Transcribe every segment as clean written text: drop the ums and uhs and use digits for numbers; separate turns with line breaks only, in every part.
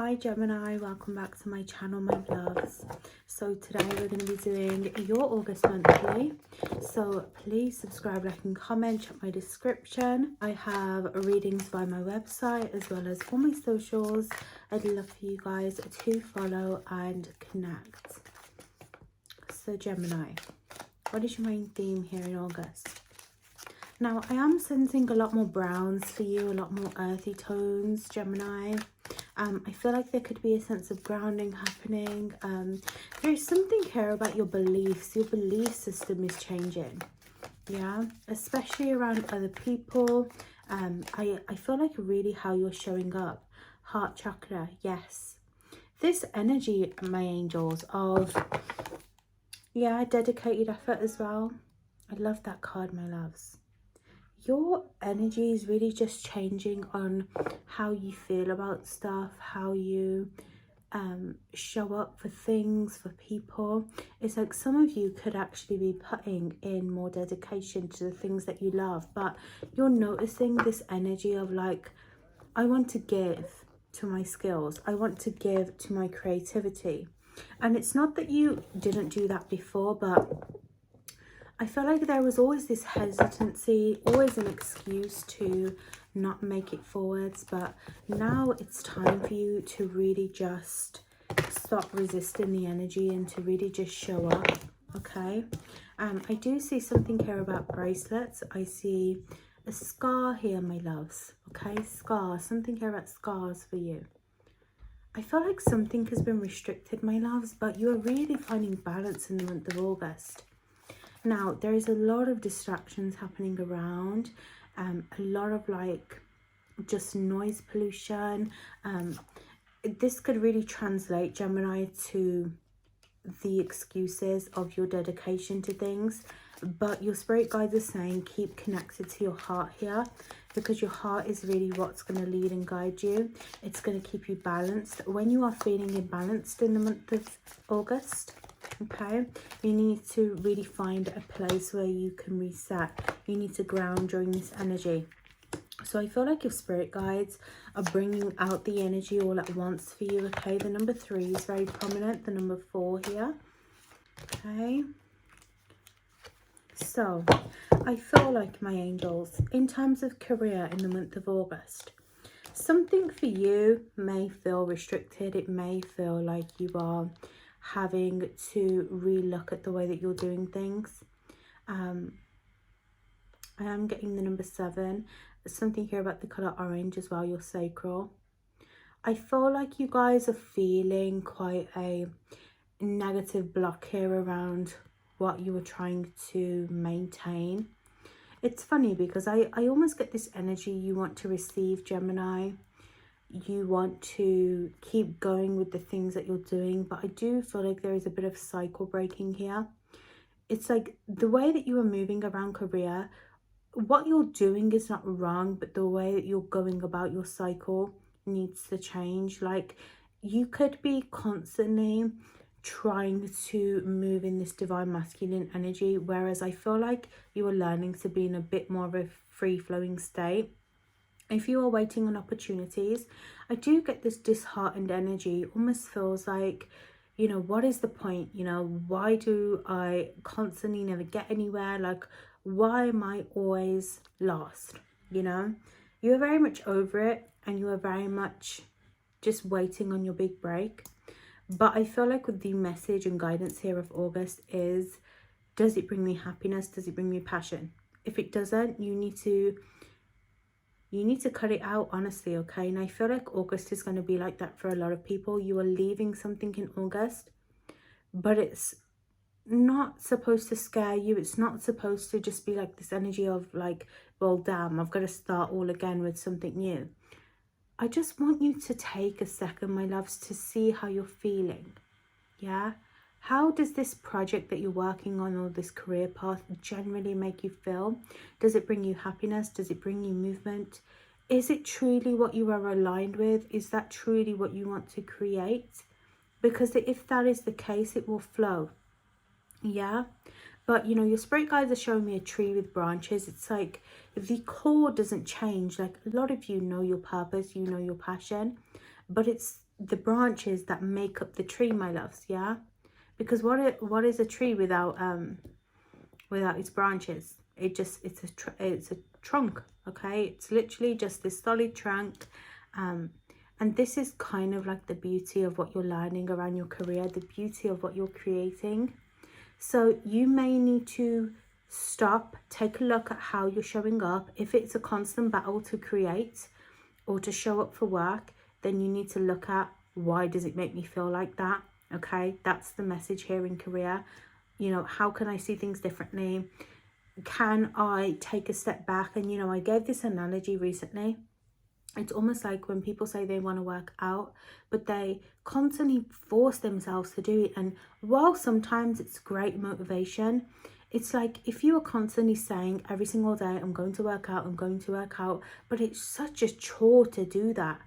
Hi Gemini, welcome back to my channel, my loves. So today we're going to be doing your August monthly. So please subscribe, like and comment, check my description. I have readings by my website as well as all my socials. I'd love for you guys to follow and connect. So Gemini, what is your main theme here in August? Now I am sensing a lot more browns for you, a lot more earthy tones, Gemini. I feel like there could be a sense of grounding happening. There's something here about your beliefs. Your belief system is changing, yeah, especially around other people. I feel like really how you're showing up. Heart chakra, yes. This energy, my angels, of, yeah, dedicated effort as well. I love that card, my loves. Your energy is really just changing on how you feel about stuff, how you show up for things, for people. It's like some of you could actually be putting in more dedication to the things that you love, but you're noticing this energy of like, I want to give to my skills, I want to give to my creativity. And it's not that you didn't do that before, but I feel like there was always this hesitancy, always an excuse to not make it forwards, but now it's time for you to really just stop resisting the energy and to really just show up, okay? I do see something here about bracelets. I see a scar here, my loves, okay? Scar, something here about scars for you. I feel like something has been restricted, my loves, but you are really finding balance in the month of August. Now, there is a lot of distractions happening around, a lot of like just noise pollution. This could really translate, Gemini, to the excuses of your dedication to things. But your spirit guides are saying keep connected to your heart here, because your heart is really what's going to lead and guide you. It's going to keep you balanced. When you are feeling imbalanced in the month of August, okay, you need to really find a place where you can reset. You need to ground during this energy. So I feel like your spirit guides are bringing out the energy all at once for you, okay? The number 3 is very prominent, the number 4 here, okay? So I feel like, my angels, in terms of career in the month of August, something for you may feel restricted. It may feel like you are having to relook at the way that you're doing things. I am getting the number 7. Something here about the color orange as well, your sacral. I feel like you guys are feeling quite a negative block here around what you were trying to maintain. It's funny because I almost get this energy you want to receive, Gemini. You want to keep going with the things that you're doing, but I do feel like there is a bit of cycle breaking here. It's like the way that you are moving around career, what you're doing is not wrong, but the way that you're going about your cycle needs to change. Like you could be constantly trying to move in this divine masculine energy, whereas I feel like you are learning to be in a bit more of a free-flowing state. If you are waiting on opportunities, I do get this disheartened energy. Almost feels like, you know, what is the point? You know, why do I constantly never get anywhere? Like, why am I always lost? You know, you are very much over it and you are very much just waiting on your big break. But I feel like with the message and guidance here of August is, does it bring me happiness? Does it bring me passion? If it doesn't, you need to cut it out, honestly, okay? And I feel like August is going to be like that for a lot of people. You are leaving something in August, but it's not supposed to scare you. It's not supposed to just be like this energy of like, well, damn, I've got to start all again with something new. I just want you to take a second, my loves, to see how you're feeling, yeah? How does this project that you're working on, or this career path, generally make you feel? Does it bring you happiness? Does it bring you movement? Is it truly what you are aligned with? Is that truly what you want to create? Because if that is the case, it will flow, yeah? But, you know, your spirit guides are showing me a tree with branches. It's like the core doesn't change. Like a lot of you know your purpose, you know your passion, but it's the branches that make up the tree, my loves. Yeah, because what is a tree without its branches? It's a trunk. Okay, it's literally just this solid trunk. And this is kind of like the beauty of what you're learning around your career, the beauty of what you're creating. So you may need to stop, take a look at how you're showing up. If it's a constant battle to create or to show up for work, then you need to look at, why does it make me feel like that? Okay, that's the message here in career. You know, how can I see things differently? Can I take a step back? And, you know, I gave this analogy recently. It's almost like when people say they want to work out, but they constantly force themselves to do it. And while sometimes it's great motivation, it's like if you are constantly saying every single day, I'm going to work out, I'm going to work out, but it's such a chore to do that,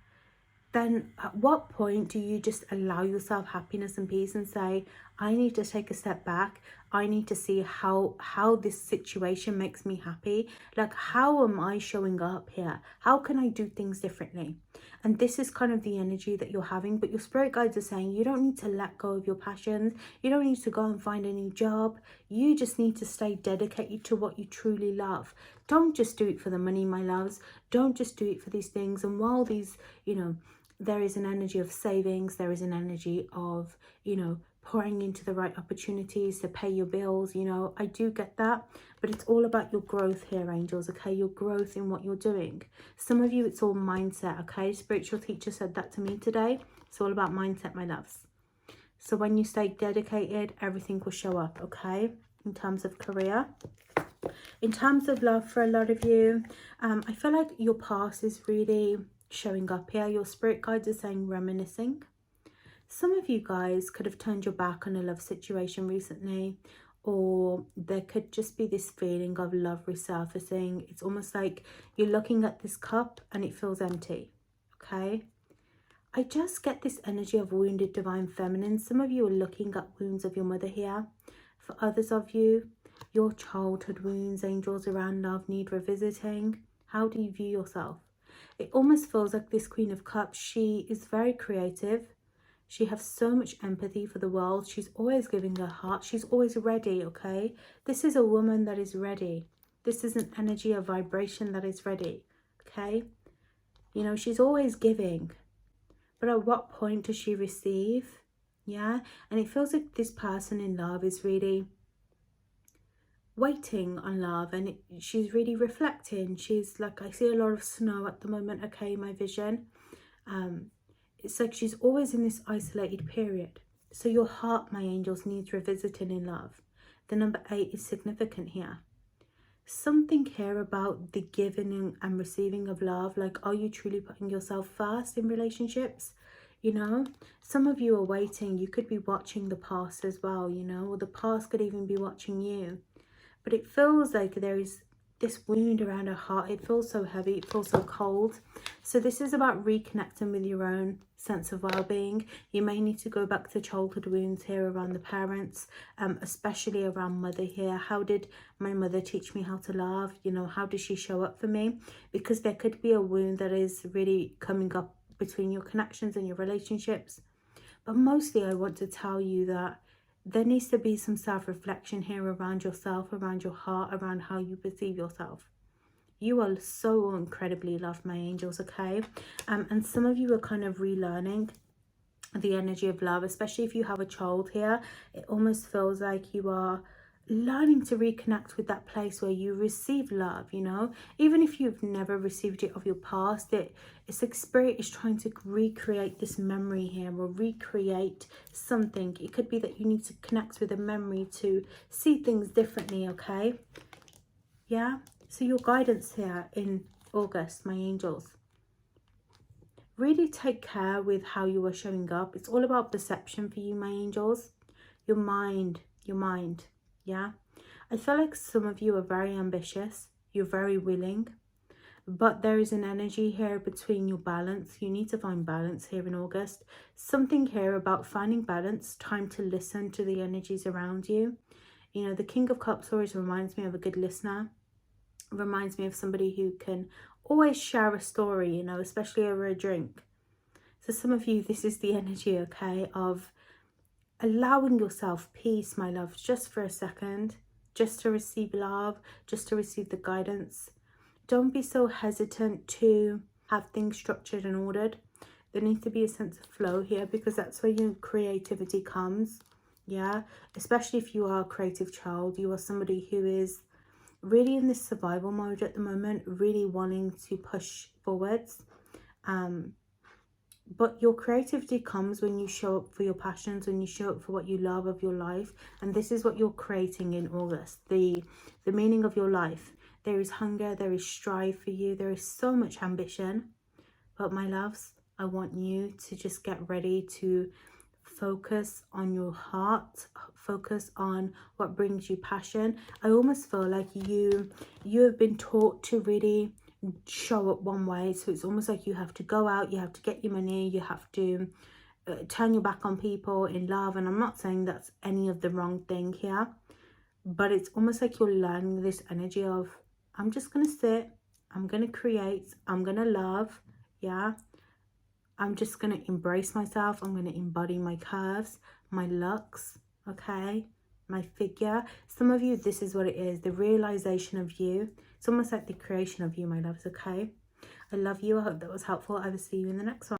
then at what point do you just allow yourself happiness and peace and say, I need to take a step back. I need to see how this situation makes me happy. Like, how am I showing up here? How can I do things differently? And this is kind of the energy that you're having. But your spirit guides are saying you don't need to let go of your passions. You don't need to go and find a new job. You just need to stay dedicated to what you truly love. Don't just do it for the money, my loves. Don't just do it for these things. And while these, you know, there is an energy of savings, there is an energy of, you know, pouring into the right opportunities to pay your bills. You know, I do get that, but it's all about your growth here, angels. Okay, your growth in what you're doing. Some of you, it's all mindset. Okay, spiritual teacher said that to me today. It's all about mindset, my loves. So when you stay dedicated, everything will show up. Okay, in terms of career. In terms of love, for a lot of you, I feel like your past is really showing up here. Your spirit guides are saying reminiscing. Some of you guys could have turned your back on a love situation recently, or there could just be this feeling of love resurfacing. It's almost like you're looking at this cup and it feels empty. Okay, I just get this energy of wounded divine feminine. Some of you are looking at wounds of your mother here. For others of you, your childhood wounds, angels around love, need revisiting. How do you view yourself? It almost feels like this Queen of Cups, she is very creative. She has so much empathy for the world. She's always giving her heart. She's always ready, okay? This is a woman that is ready. This is an energy, a vibration that is ready, okay? You know, she's always giving. But at what point does she receive? Yeah? And it feels like this person in love is really waiting on love, and she's really reflecting. She's like, I see a lot of snow at the moment, okay, my vision. It's like she's always in this isolated period. So your heart, my angels, needs revisiting in love. The number 8 is significant here. Something here about the giving and receiving of love. Like, are you truly putting yourself first in relationships? You know, some of you are waiting. You could be watching the past as well, you know, or the past could even be watching you. But it feels like there is this wound around her heart. It feels so heavy. It feels so cold. So this is about reconnecting with your own sense of well-being. You may need to go back to childhood wounds here around the parents, especially around mother here. How did my mother teach me how to love? You know, how does she show up for me? Because there could be a wound that is really coming up between your connections and your relationships. But mostly I want to tell you that there needs to be some self-reflection here around yourself, around your heart, around how you perceive yourself. You are so incredibly loved, my angels, okay? And some of you are kind of relearning the energy of love, especially if you have a child here. It almost feels like you are learning to reconnect with that place where you receive love, you know, even if you've never received it of your past. It's like spirit is trying to recreate this memory here, or recreate something. It could be that you need to connect with a memory to see things differently, okay? Yeah, so your guidance here in August, my angels, really take care with how you are showing up. It's all about perception for you, my angels. Your mind, yeah? I feel like some of you are very ambitious. You're very willing. But there is an energy here between your balance. You need to find balance here in August. Something here about finding balance, time to listen to the energies around you. You know, the King of Cups always reminds me of a good listener. Reminds me of somebody who can always share a story, you know, especially over a drink. For some of you, this is the energy, okay, of allowing yourself peace, my loves, just for a second, just to receive love, just to receive the guidance. Don't be so hesitant to have things structured and ordered. There needs to be a sense of flow here, because that's where your creativity comes. Yeah, especially if you are a creative child, you are somebody who is really in this survival mode at the moment, really wanting to push forwards. But your creativity comes when you show up for your passions, when you show up for what you love of your life. And this is what you're creating in August, the meaning of your life. There is hunger, there is strive for you, there is so much ambition. But my loves, I want you to just get ready to focus on your heart, focus on what brings you passion. I almost feel like you have been taught to really show up one way, so it's almost like you have to go out, you have to get your money, you have to turn your back on people in love. And I'm not saying that's any of the wrong thing here, but it's almost like you're learning this energy of, I'm just gonna sit, I'm gonna create, I'm gonna love, yeah, I'm just gonna embrace myself, I'm gonna embody my curves, my looks, okay, my figure. Some of you, this is what it is, the realization of you. It's almost like the creation of you, my loves, okay? I love you. I hope that was helpful. I will see you in the next one.